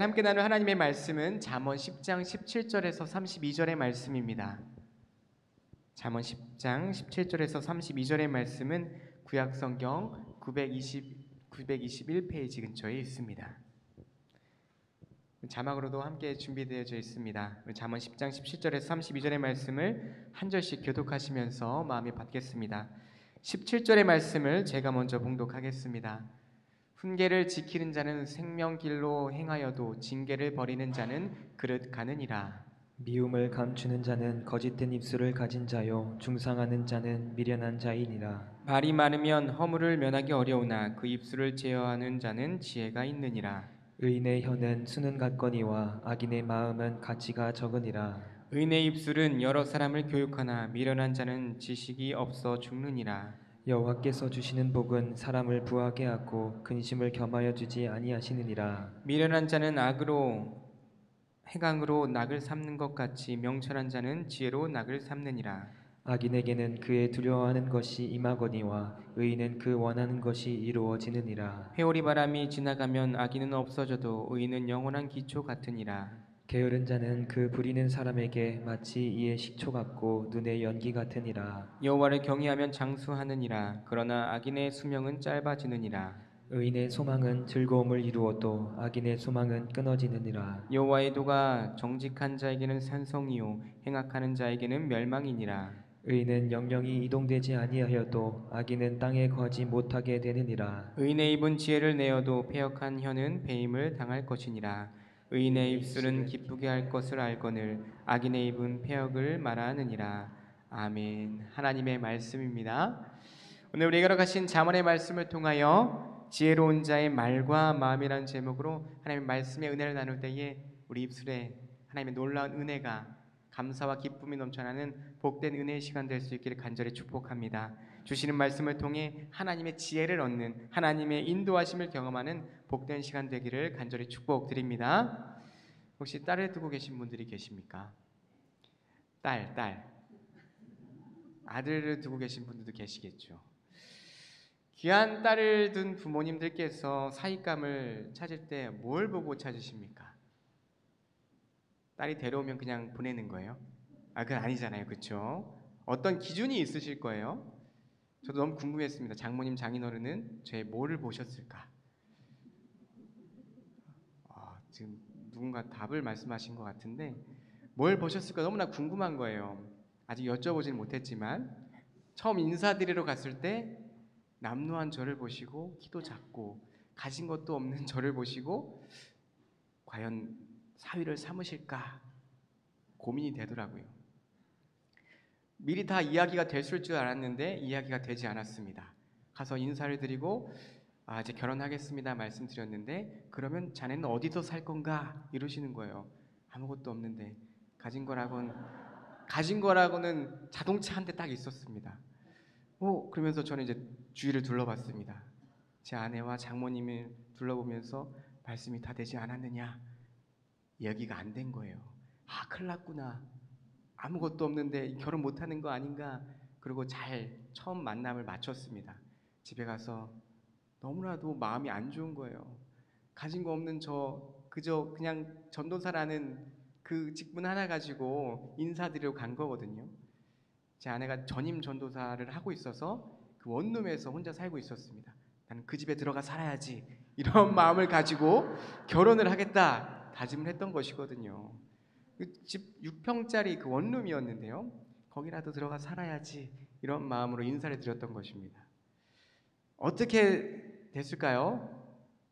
함께 나눌 하나님의 말씀은 잠언 10장 17절에서 32절의 말씀입니다. 잠언 10장 17절에서 32절의 말씀은 구약성경 921페이지 근처에 있습니다. 자막으로도 함께 준비되어져 있습니다. 잠언 10장 17절에서 32절의 말씀을 한 절씩 교독하시면서 마음에 받겠습니다. 17절의 말씀을 제가 먼저 봉독하겠습니다. 훈계를 지키는 자는 생명길로 행하여도 징계를 버리는 자는 그릇 가느니라. 미움을 감추는 자는 거짓된 입술을 가진 자요 중상하는 자는 미련한 자이니라. 말이 많으면 허물을 면하기 어려우나 그 입술을 제어하는 자는 지혜가 있느니라. 의인의 혀는 수는 같거니와 악인의 마음은 가치가 적으니라. 의인의 입술은 여러 사람을 교육하나 미련한 자는 지식이 없어 죽느니라. 여호와께서 주시는 복은 사람을 부하게 하고 근심을 겸하여 주지 아니하시느니라. 미련한 자는 해강으로 낙을 삼는 것 같이 명철한 자는 지혜로 낙을 삼느니라. 악인에게는 그의 두려워하는 것이 임하거니와 의인은 그 원하는 것이 이루어지느니라. 회오리 바람이 지나가면 악인은 없어져도 의인은 영원한 기초 같으니라. 게으른 자는 그 부리는 사람에게 마치 이의 식초 같고 눈의 연기 같으니라. 여호와를 경외하면 장수하느니라. 그러나 악인의 수명은 짧아지느니라. 의인의 소망은 즐거움을 이루어도 악인의 소망은 끊어지느니라. 여호와의 도가 정직한 자에게는 산성이요 행악하는 자에게는 멸망이니라. 의인은 영영이 이동되지 아니하여도 악인은 땅에 거하지 못하게 되느니라. 의인의 입은 지혜를 내어도 패역한 혀는 배임을 당할 것이니라. 의인의 입술은 기쁘게 할 것을 알거늘 악인의 입은 패역을 말하느니라. 아멘. 하나님의 말씀입니다. 오늘 우리가 걸어가신 잠언의 말씀을 통하여 지혜로운 자의 말과 마음이라는 제목으로 하나님의 말씀의 은혜를 나눌 때에 우리 입술에 하나님의 놀라운 은혜가 감사와 기쁨이 넘쳐나는 복된 은혜의 시간 될 수 있기를 간절히 축복합니다. 주시는 말씀을 통해 하나님의 지혜를 얻는 하나님의 인도하심을 경험하는 복된 시간 되기를 간절히 축복드립니다. 혹시 딸을 두고 계신 분들이 계십니까? 딸. 아들을 두고 계신 분들도 계시겠죠. 귀한 딸을 둔 부모님들께서 사윗감을 찾을 때 뭘 보고 찾으십니까? 딸이 데려오면 그냥 보내는 거예요? 그건 아니잖아요. 그렇죠? 어떤 기준이 있으실 거예요. 저도 너무 궁금했습니다. 장모님, 장인어른은 제 뭐를 보셨을까? 지금 누군가 답을 말씀하신 것 같은데 뭘 보셨을까 너무나 궁금한 거예요. 아직 여쭤보지는 못했지만 처음 인사드리러 갔을 때 남루한 저를 보시고 키도 작고 가진 것도 없는 저를 보시고 과연 사위를 삼으실까 고민이 되더라고요. 미리 다 이야기가 됐을 줄 알았는데 이야기가 되지 않았습니다. 가서 인사를 드리고 이제 결혼하겠습니다 말씀드렸는데 그러면 자네는 어디서 살 건가 이러시는 거예요. 아무것도 없는데 가진 거라고는 자동차 한 대 딱 있었습니다. 그러면서 저는 이제 주위를 둘러봤습니다. 제 아내와 장모님을 둘러보면서 말씀이 다 되지 않았느냐 이야기가 안 된 거예요. 큰일 났구나. 아무것도 없는데 결혼 못하는 거 아닌가. 그리고 잘 처음 만남을 마쳤습니다. 집에 가서 너무나도 마음이 안 좋은 거예요. 가진 거 없는 그저 그냥 전도사라는 그 직분 하나 가지고 인사드리러 간 거거든요. 제 아내가 전임 전도사를 하고 있어서 그 원룸에서 혼자 살고 있었습니다. 나는 그 집에 들어가 살아야지 이런 마음을 가지고 결혼을 하겠다 다짐을 했던 것이거든요. 그 집 6평짜리 그 원룸이었는데요. 거기라도 들어가 살아야지 이런 마음으로 인사를 드렸던 것입니다. 어떻게 됐을까요?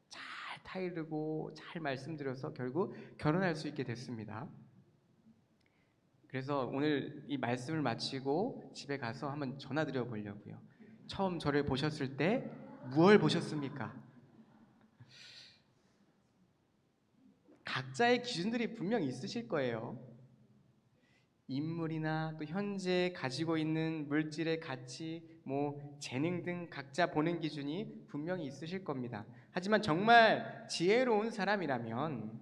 잘 타이르고 잘 말씀드려서 결국 결혼할 수 있게 됐습니다. 그래서 오늘 이 말씀을 마치고 집에 가서 한번 전화드려 보려고요. 처음 저를 보셨을 때 무엇을 보셨습니까? 각자의 기준들이 분명 있으실 거예요. 인물이나 또 현재 가지고 있는 물질의 가치, 재능 등 각자 보는 기준이 분명히 있으실 겁니다. 하지만 정말 지혜로운 사람이라면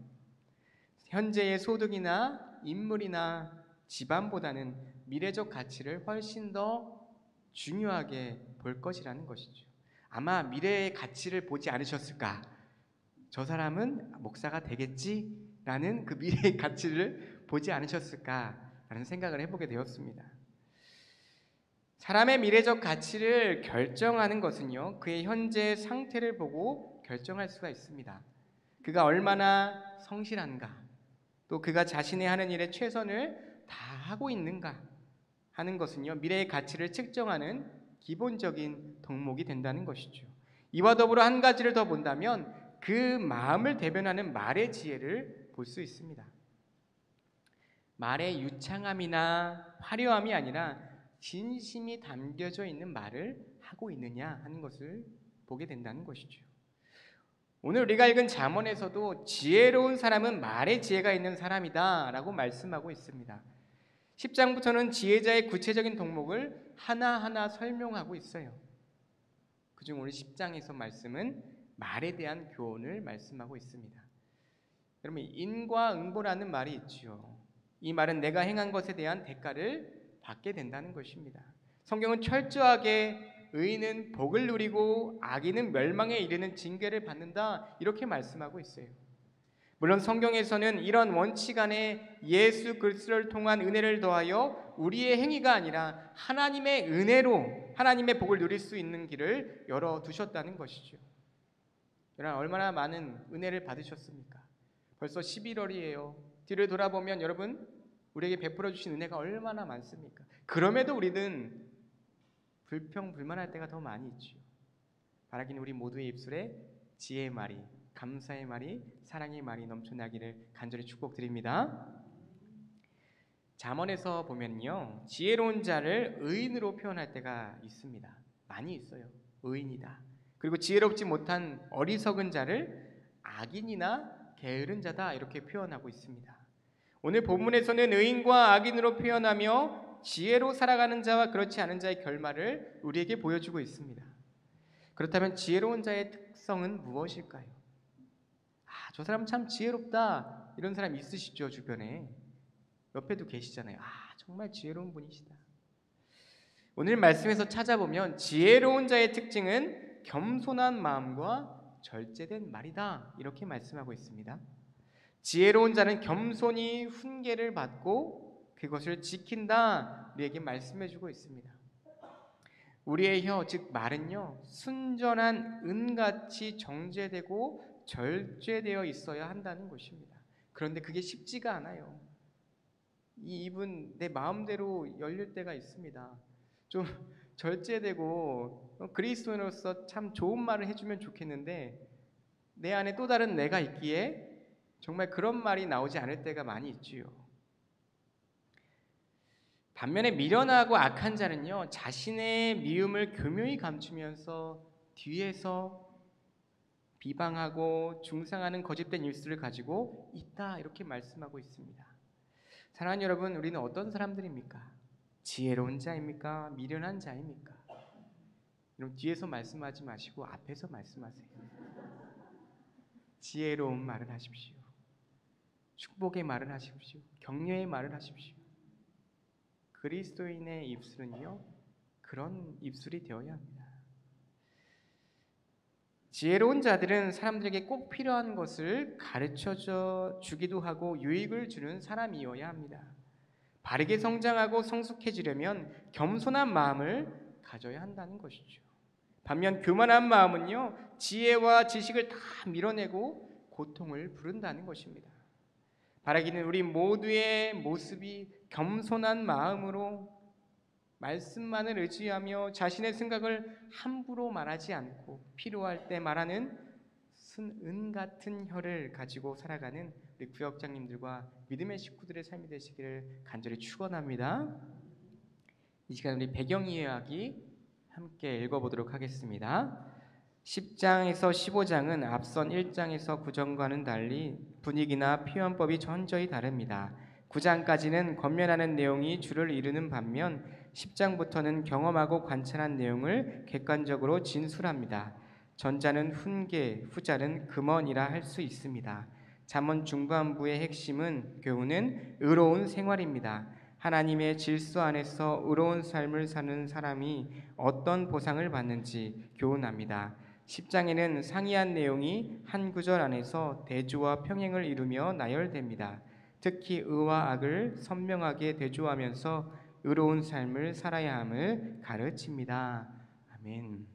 현재의 소득이나 인물이나 집안보다는 미래적 가치를 훨씬 더 중요하게 볼 것이라는 것이죠. 아마 미래의 가치를 보지 않으셨을까? 저 사람은 목사가 되겠지라는 그 미래의 가치를 보지 않으셨을까라는 생각을 해보게 되었습니다. 사람의 미래적 가치를 결정하는 것은요, 그의 현재 상태를 보고 결정할 수가 있습니다. 그가 얼마나 성실한가, 또 그가 자신의 하는 일에 최선을 다하고 있는가 하는 것은요, 미래의 가치를 측정하는 기본적인 덕목이 된다는 것이죠. 이와 더불어 한 가지를 더 본다면 그 마음을 대변하는 말의 지혜를 볼 수 있습니다. 말의 유창함이나 화려함이 아니라 진심이 담겨져 있는 말을 하고 있느냐 하는 것을 보게 된다는 것이죠. 오늘 우리가 읽은 잠언에서도 지혜로운 사람은 말의 지혜가 있는 사람이다 라고 말씀하고 있습니다. 10장부터는 지혜자의 구체적인 덕목을 하나하나 설명하고 있어요. 그중 오늘 10장에서 말씀은 말에 대한 교훈을 말씀하고 있습니다. 여러분, 인과응보라는 말이 있지요. 이 말은 내가 행한 것에 대한 대가를 받게 된다는 것입니다. 성경은 철저하게 의인은 복을 누리고 악인은 멸망에 이르는 징계를 받는다 이렇게 말씀하고 있어요. 물론 성경에서는 이런 원칙 안에 예수 그리스도를 통한 은혜를 더하여 우리의 행위가 아니라 하나님의 은혜로 하나님의 복을 누릴 수 있는 길을 열어두셨다는 것이죠. 여러분, 얼마나 많은 은혜를 받으셨습니까? 벌써 11월이에요. 뒤를 돌아보면 여러분, 우리에게 베풀어 주신 은혜가 얼마나 많습니까? 그럼에도 우리는 불평불만할 때가 더 많이 있죠. 바라기는 우리 모두의 입술에 지혜의 말이, 감사의 말이, 사랑의 말이 넘쳐나기를 간절히 축복드립니다. 잠언에서 보면요, 지혜로운 자를 의인으로 표현할 때가 있습니다. 많이 있어요. 의인이다. 그리고 지혜롭지 못한 어리석은 자를 악인이나 게으른 자다 이렇게 표현하고 있습니다. 오늘 본문에서는 의인과 악인으로 표현하며 지혜로 살아가는 자와 그렇지 않은 자의 결말을 우리에게 보여주고 있습니다. 그렇다면 지혜로운 자의 특성은 무엇일까요? 저 사람 참 지혜롭다 이런 사람 있으시죠? 주변에 옆에도 계시잖아요. 정말 지혜로운 분이시다. 오늘 말씀에서 찾아보면 지혜로운 자의 특징은 겸손한 마음과 절제된 말이다 이렇게 말씀하고 있습니다. 지혜로운 자는 겸손히 훈계를 받고 그것을 지킨다 우리에게 말씀해주고 있습니다. 우리의 혀, 즉 말은요, 순전한 은같이 정제되고 절제되어 있어야 한다는 것입니다. 그런데 그게 쉽지가 않아요. 이 입은 내 마음대로 열릴 때가 있습니다. 좀 절제되고 그리스도인으로서 참 좋은 말을 해주면 좋겠는데 내 안에 또 다른 내가 있기에 정말 그런 말이 나오지 않을 때가 많이 있지요. 반면에 미련하고 악한 자는요, 자신의 미움을 교묘히 감추면서 뒤에서 비방하고 중상하는 거짓된 일수를 가지고 있다 이렇게 말씀하고 있습니다. 사랑하는 여러분, 우리는 어떤 사람들입니까? 지혜로운 자입니까? 미련한 자입니까? 여러분, 뒤에서 말씀하지 마시고 앞에서 말씀하세요. 지혜로운 말을 하십시오. 축복의 말을 하십시오. 격려의 말을 하십시오. 그리스도인의 입술은요, 그런 입술이 되어야 합니다. 지혜로운 자들은 사람들에게 꼭 필요한 것을 가르쳐 주기도 하고 유익을 주는 사람이어야 합니다. 바르게 성장하고 성숙해지려면 겸손한 마음을 가져야 한다는 것이죠. 반면 교만한 마음은요, 지혜와 지식을 다 밀어내고 고통을 부른다는 것입니다. 바라기는 우리 모두의 모습이 겸손한 마음으로 말씀만을 의지하며 자신의 생각을 함부로 말하지 않고 필요할 때 말하는 은 같은 혀를 가지고 살아가는 우리 구역장님들과 믿음의 식구들의 삶이 되시기를 간절히 축원합니다. 이 시간 우리 배경 이야기 함께 읽어보도록 하겠습니다. 10장에서 15장은 앞선 1장에서 9장과는 달리 분위기나 표현법이 천저히 다릅니다. 9장까지는 권면하는 내용이 주를 이루는 반면 10장부터는 경험하고 관찰한 내용을 객관적으로 진술합니다. 전자는 훈계, 후자는 금언이라 할 수 있습니다. 잠언 중반부의 핵심은 교훈은 의로운 생활입니다. 하나님의 질서 안에서 의로운 삶을 사는 사람이 어떤 보상을 받는지 교훈합니다. 10장에는 상이한 내용이 한 구절 안에서 대조와 평행을 이루며 나열됩니다. 특히 의와 악을 선명하게 대조하면서 의로운 삶을 살아야 함을 가르칩니다. 아멘.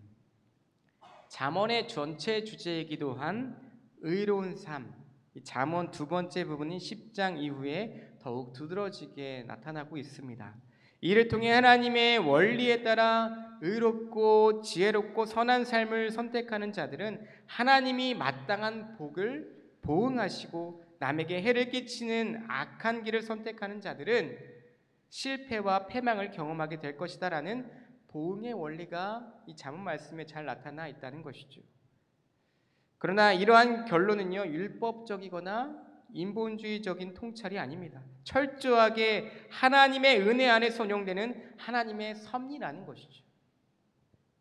잠언의 전체 주제이기도 한 의로운 삶, 이 잠언 두 번째 부분인 10장 이후에 더욱 두드러지게 나타나고 있습니다. 이를 통해 하나님의 원리에 따라 의롭고 지혜롭고 선한 삶을 선택하는 자들은 하나님이 마땅한 복을 보응하시고, 남에게 해를 끼치는 악한 길을 선택하는 자들은 실패와 패망을 경험하게 될 것이다라는 보응의 원리가 이 잠언 말씀에 잘 나타나 있다는 것이죠. 그러나 이러한 결론은요, 율법적이거나 인본주의적인 통찰이 아닙니다. 철저하게 하나님의 은혜 안에 선용되는 하나님의 섭리라는 것이죠.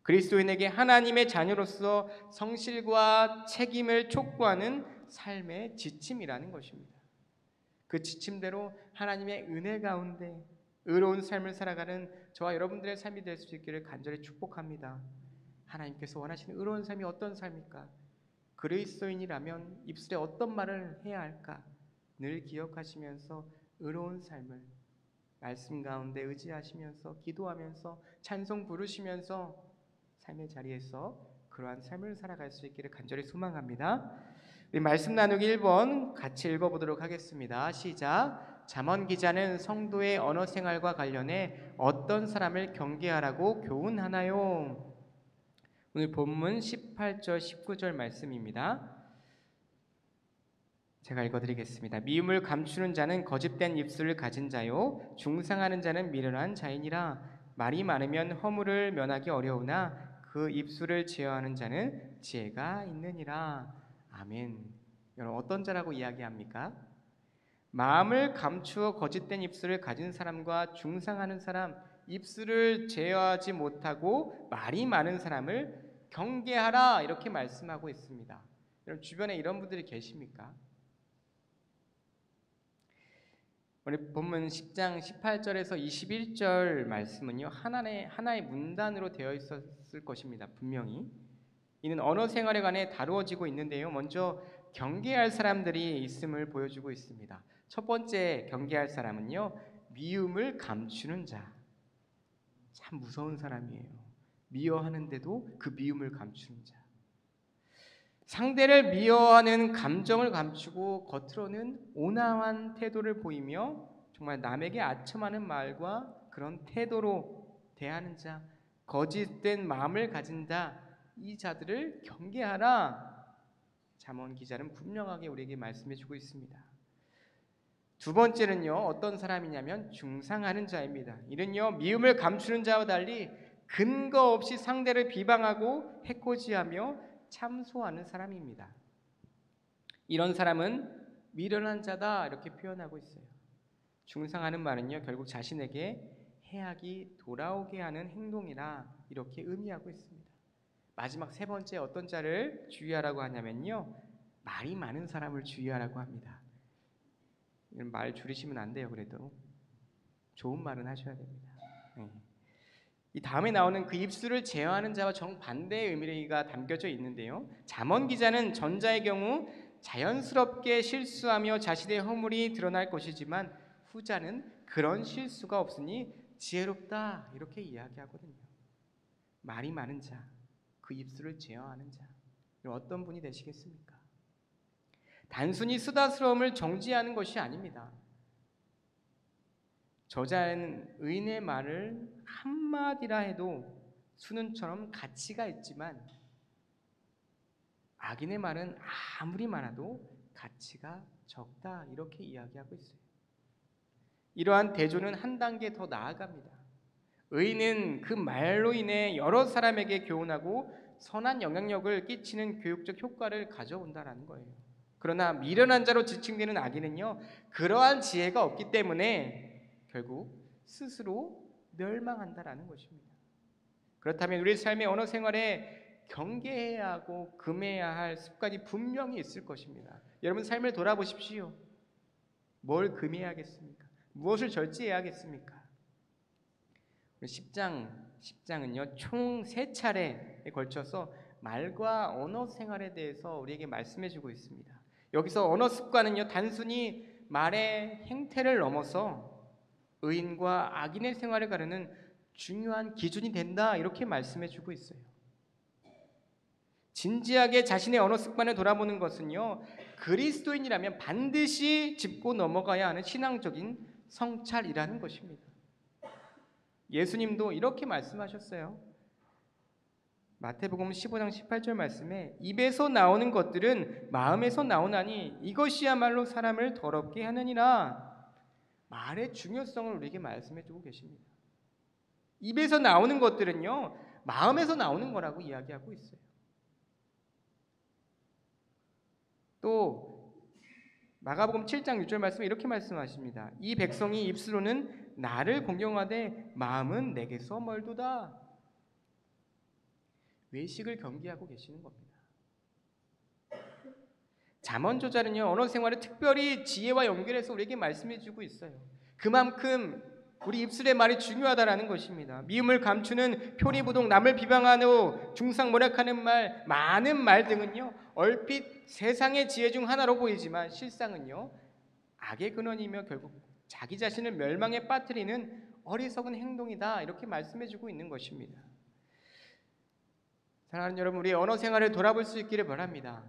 그리스도인에게 하나님의 자녀로서 성실과 책임을 촉구하는 삶의 지침이라는 것입니다. 그 지침대로 하나님의 은혜 가운데 의로운 삶을 살아가는 저와 여러분들의 삶이 될 수 있기를 간절히 축복합니다. 하나님께서 원하시는 의로운 삶이 어떤 삶일까? 그리스도인이라면 입술에 어떤 말을 해야 할까? 늘 기억하시면서 의로운 삶을 말씀 가운데 의지하시면서 기도하면서 찬송 부르시면서 삶의 자리에서 그러한 삶을 살아갈 수 있기를 간절히 소망합니다. 우리 말씀 나누기 1번 같이 읽어보도록 하겠습니다. 시작. 잠언 기자는 성도의 언어 생활과 관련해 어떤 사람을 경계하라고 교훈하나요? 오늘 본문 18절 19절 말씀입니다. 제가 읽어드리겠습니다. 미움을 감추는 자는 거짓된 입술을 가진 자요, 중상하는 자는 미련한 자이니라. 말이 많으면 허물을 면하기 어려우나 그 입술을 제어하는 자는 지혜가 있느니라. 아멘. 여러분, 어떤 자라고 이야기합니까? 마음을 감추어 거짓된 입술을 가진 사람과 중상하는 사람, 입술을 제어하지 못하고 말이 많은 사람을 경계하라, 이렇게 말씀하고 있습니다. 여러분, 주변에 이런 분들이 계십니까? 오늘 본문 10장 18절에서 21절 말씀은요, 하나의 문단으로 되어 있었을 것입니다. 분명히 이는 언어 생활에 관해 다루어지고 있는데요, 먼저 경계할 사람들이 있음을 보여주고 있습니다. 첫 번째 경계할 사람은요, 미움을 감추는 자. 참 무서운 사람이에요. 미워하는데도 그 미움을 감추는 자. 상대를 미워하는 감정을 감추고 겉으로는 온화한 태도를 보이며 정말 남에게 아첨하는 말과 그런 태도로 대하는 자, 거짓된 마음을 가진 자, 이 자들을 경계하라. 잠언 기자는 분명하게 우리에게 말씀해주고 있습니다. 두 번째는요, 어떤 사람이냐면 중상하는 자입니다. 이는요, 미움을 감추는 자와 달리 근거 없이 상대를 비방하고 해코지하며 참소하는 사람입니다. 이런 사람은 미련한 자다, 이렇게 표현하고 있어요. 중상하는 말은요, 결국 자신에게 해악이 돌아오게 하는 행동이라 이렇게 의미하고 있습니다. 마지막 세 번째 어떤 자를 주의하라고 하냐면요, 말이 많은 사람을 주의하라고 합니다. 말 줄이시면 안 돼요. 그래도 좋은 말은 하셔야 됩니다. 네. 이 다음에 나오는 그 입술을 제어하는 자와 정반대의 의미가 담겨져 있는데요, 잠언 기자는 전자의 경우 자연스럽게 실수하며 자신의 허물이 드러날 것이지만 후자는 그런 실수가 없으니 지혜롭다, 이렇게 이야기하거든요. 말이 많은 자, 그 입술을 제어하는 자, 어떤 분이 되시겠습니까? 단순히 수다스러움을 정지하는 것이 아닙니다. 저자는 의인의 말을 한마디라 해도 수는처럼 가치가 있지만 악인의 말은 아무리 많아도 가치가 적다, 이렇게 이야기하고 있어요. 이러한 대조는 한 단계 더 나아갑니다. 의인은 그 말로 인해 여러 사람에게 교훈하고 선한 영향력을 끼치는 교육적 효과를 가져온다는 거예요. 그러나 미련한 자로 지칭되는 악인은요, 그러한 지혜가 없기 때문에 결국 스스로 멸망한다라는 것입니다. 그렇다면 우리 삶의 언어 생활에 경계해야 하고 금해야 할 습관이 분명히 있을 것입니다. 여러분 삶을 돌아보십시오. 뭘 금해야겠습니까? 무엇을 절제해야겠습니까? 10장은요 총 3차례에 걸쳐서 말과 언어 생활에 대해서 우리에게 말씀해 주고 있습니다. 여기서 언어 습관은요, 단순히 말의 행태를 넘어서 의인과 악인의 생활을 가르는 중요한 기준이 된다, 이렇게 말씀해 주고 있어요. 진지하게 자신의 언어 습관을 돌아보는 것은요, 그리스도인이라면 반드시 짚고 넘어가야 하는 신앙적인 성찰이라는 것입니다. 예수님도 이렇게 말씀하셨어요. 마태복음 15장 18절 말씀에 입에서 나오는 것들은 마음에서 나오나니 이것이야말로 사람을 더럽게 하느니라. 말의 중요성을 우리에게 말씀해 주고 계십니다. 입에서 나오는 것들은요, 마음에서 나오는 거라고 이야기하고 있어요. 또 마가복음 7장 6절 말씀에 이렇게 말씀하십니다. 이 백성이 입술로는 나를 공경하되 마음은 내게서 멀도다. 외식을 경계하고 계시는 겁니다. 잠언저자는요, 언어 생활을 특별히 지혜와 연결해서 우리에게 말씀해 주고 있어요. 그만큼 우리 입술의 말이 중요하다라는 것입니다. 미움을 감추는 표리부동, 남을 비방하는 중상모략하는 말, 많은 말 등은요, 얼핏 세상의 지혜 중 하나로 보이지만 실상은요, 악의 근원이며 결국 자기 자신을 멸망에 빠뜨리는 어리석은 행동이다, 이렇게 말씀해 주고 있는 것입니다. 사랑하는 여러분, 우리의 언어 생활을 돌아볼 수 있기를 바랍니다.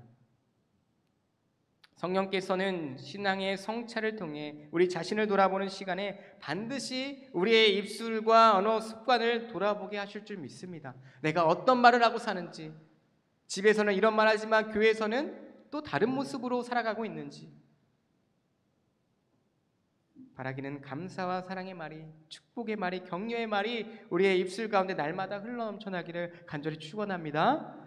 성령께서는 신앙의 성찰을 통해 우리 자신을 돌아보는 시간에 반드시 우리의 입술과 언어 습관을 돌아보게 하실 줄 믿습니다. 내가 어떤 말을 하고 사는지, 집에서는 이런 말 하지만 교회에서는 또 다른 모습으로 살아가고 있는지, 바라기는 감사와 사랑의 말이, 축복의 말이, 격려의 말이 우리의 입술 가운데 날마다 흘러넘쳐나기를 간절히 축원합니다.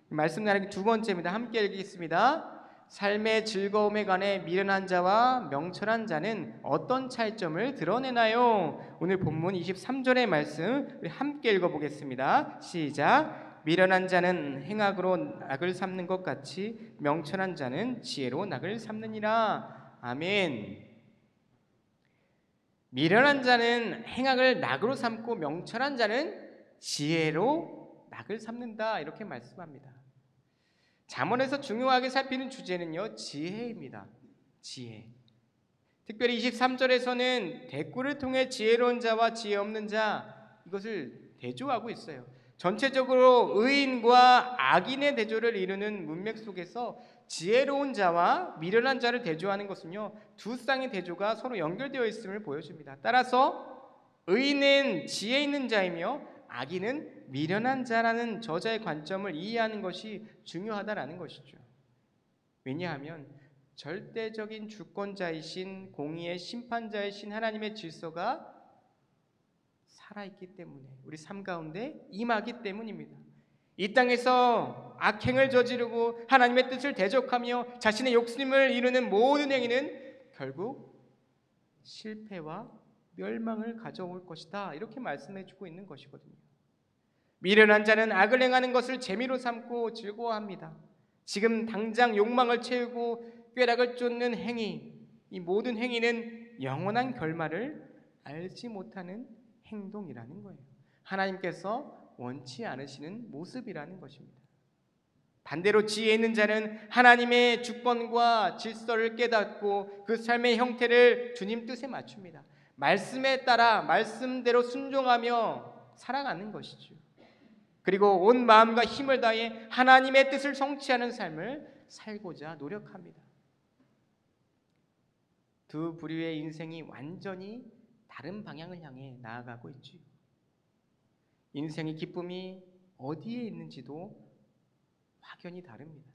말씀 나누기 두 번째입니다. 함께 읽겠습니다. 삶의 즐거움에 관해 미련한 자와 명철한 자는 어떤 차이점을 드러내나요? 오늘 본문 23절의 말씀 우리 함께 읽어보겠습니다. 시작. 미련한 자는 행악으로 낙을 삼는 것 같이 명철한 자는 지혜로 낙을 삼느니라. 아멘. 미련한 자는 행악을 낙으로 삼고 명철한 자는 지혜로 낙을 삼는다, 이렇게 말씀합니다. 잠언에서 중요하게 살피는 주제는요, 지혜입니다. 지혜. 특별히 23절에서는 대꾸를 통해 지혜로운 자와 지혜 없는 자, 이것을 대조하고 있어요. 전체적으로 의인과 악인의 대조를 이루는 문맥 속에서 지혜로운 자와 미련한 자를 대조하는 것은요, 두 쌍의 대조가 서로 연결되어 있음을 보여줍니다. 따라서 의인은 지혜 있는 자이며 악인은 미련한 자라는 저자의 관점을 이해하는 것이 중요하다라는 것이죠. 왜냐하면 절대적인 주권자이신 공의의 심판자이신 하나님의 질서가 살아있기 때문에, 우리 삶 가운데 임하기 때문입니다. 이 땅에서 악행을 저지르고 하나님의 뜻을 대적하며 자신의 욕심을 이루는 모든 행위는 결국 실패와 멸망을 가져올 것이다, 이렇게 말씀해 주고 있는 것이거든요. 미련한 자는 악을 행하는 것을 재미로 삼고 즐거워합니다. 지금 당장 욕망을 채우고 꾀락을 쫓는 행위, 이 모든 행위는 영원한 결말을 알지 못하는 행동이라는 거예요. 하나님께서 원치 않으시는 모습이라는 것입니다. 반대로 지혜 있는 자는 하나님의 주권과 질서를 깨닫고 그 삶의 형태를 주님 뜻에 맞춥니다. 말씀에 따라 말씀대로 순종하며 살아가는 것이죠. 그리고 온 마음과 힘을 다해 하나님의 뜻을 성취하는 삶을 살고자 노력합니다. 두 부류의 인생이 완전히 다른 방향을 향해 나아가고 있지요. 인생의 기쁨이 어디에 있는지도 확연히 다릅니다.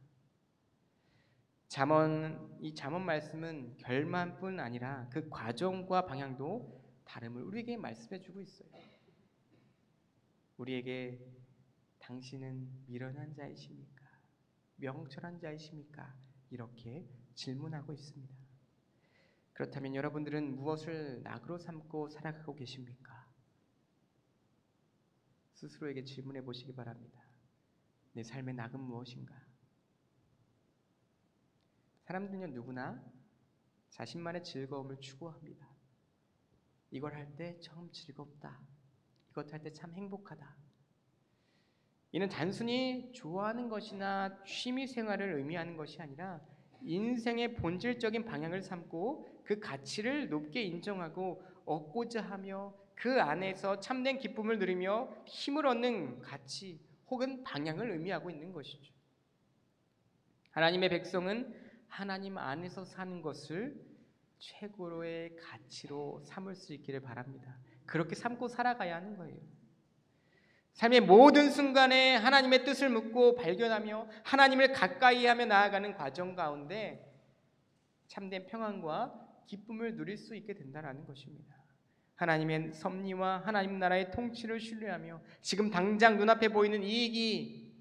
이 잠언 말씀은 결말뿐 아니라 그 과정과 방향도 다름을 우리에게 말씀해 주고 있어요. 우리에게 당신은 미련한 자이십니까? 명철한 자이십니까? 이렇게 질문하고 있습니다. 그렇다면 여러분들은 무엇을 낙으로 삼고 살아가고 계십니까? 스스로에게 질문해 보시기 바랍니다. 내 삶의 낙은 무엇인가? 사람들은 누구나 자신만의 즐거움을 추구합니다. 이걸 할 때 참 즐겁다. 이것 할 때 참 행복하다. 이는 단순히 좋아하는 것이나 취미 생활을 의미하는 것이 아니라 인생의 본질적인 방향을 삼고 그 가치를 높게 인정하고 얻고자 하며 그 안에서 참된 기쁨을 누리며 힘을 얻는 가치 혹은 방향을 의미하고 있는 것이죠. 하나님의 백성은 하나님 안에서 사는 것을 최고로의 가치로 삼을 수 있기를 바랍니다. 그렇게 삼고 살아가야 하는 거예요. 삶의 모든 순간에 하나님의 뜻을 묻고 발견하며 하나님을 가까이 하며 나아가는 과정 가운데 참된 평안과 기쁨을 누릴 수 있게 된다는 것입니다. 하나님의 섭리와 하나님 나라의 통치를 신뢰하며 지금 당장 눈앞에 보이는 이익이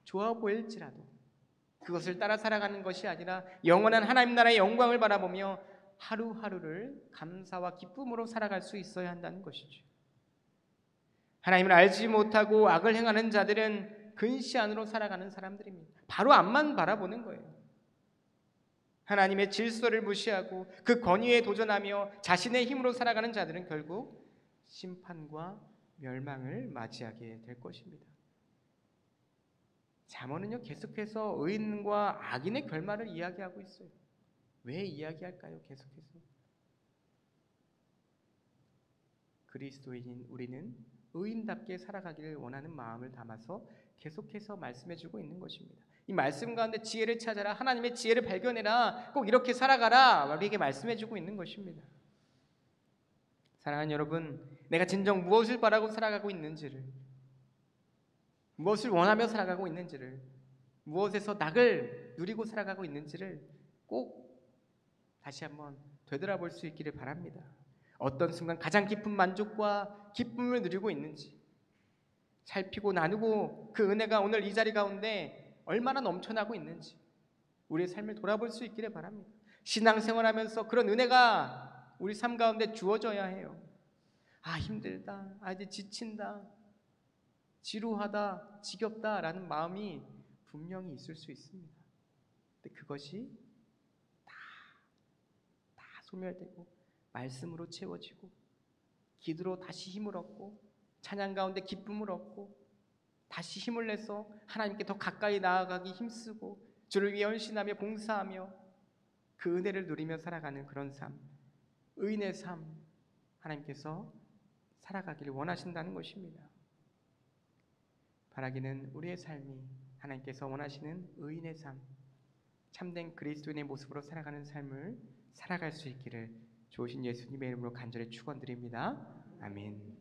좋아 보일지라도 그것을 따라 살아가는 것이 아니라 영원한 하나님 나라의 영광을 바라보며 하루하루를 감사와 기쁨으로 살아갈 수 있어야 한다는 것이죠. 하나님을 알지 못하고 악을 행하는 자들은 근시 안으로 살아가는 사람들입니다. 바로 앞만 바라보는 거예요. 하나님의 질서를 무시하고 그 권위에 도전하며 자신의 힘으로 살아가는 자들은 결국 심판과 멸망을 맞이하게 될 것입니다. 잠언은요 계속해서 의인과 악인의 결말을 이야기하고 있어요. 왜 이야기할까요? 계속해서 그리스도인인 우리는 의인답게 살아가기를 원하는 마음을 담아서 계속해서 말씀해주고 있는 것입니다. 이 말씀 가운데 지혜를 찾아라, 하나님의 지혜를 발견해라, 꼭 이렇게 살아가라 우리에게 말씀해주고 있는 것입니다. 사랑하는 여러분, 내가 진정 무엇을 바라고 살아가고 있는지를, 무엇을 원하며 살아가고 있는지를, 무엇에서 낙을 누리고 살아가고 있는지를 꼭 다시 한번 되돌아볼 수 있기를 바랍니다. 어떤 순간 가장 깊은 만족과 기쁨을 누리고 있는지 살피고 나누고 그 은혜가 오늘 이 자리 가운데 얼마나 넘쳐나고 있는지 우리의 삶을 돌아볼 수 있기를 바랍니다. 신앙생활하면서 그런 은혜가 우리 삶 가운데 주어져야 해요. 아 힘들다, 아 이제 지친다, 지루하다, 지겹다라는 마음이 분명히 있을 수 있습니다. 근데 그것이 다 소멸되고 말씀으로 채워지고 기도로 다시 힘을 얻고 찬양 가운데 기쁨을 얻고 다시 힘을 내서 하나님께 더 가까이 나아가기 힘쓰고 주를 위해 헌신하며 봉사하며 그 은혜를 누리며 살아가는 그런 삶, 의인의 삶, 하나님께서 살아가기를 원하신다는 것입니다. 바라기는 우리의 삶이 하나님께서 원하시는 의인의 삶, 참된 그리스도인의 모습으로 살아가는 삶을 살아갈 수 있기를 좋으신 예수님의 이름으로 간절히 축원드립니다. 아멘.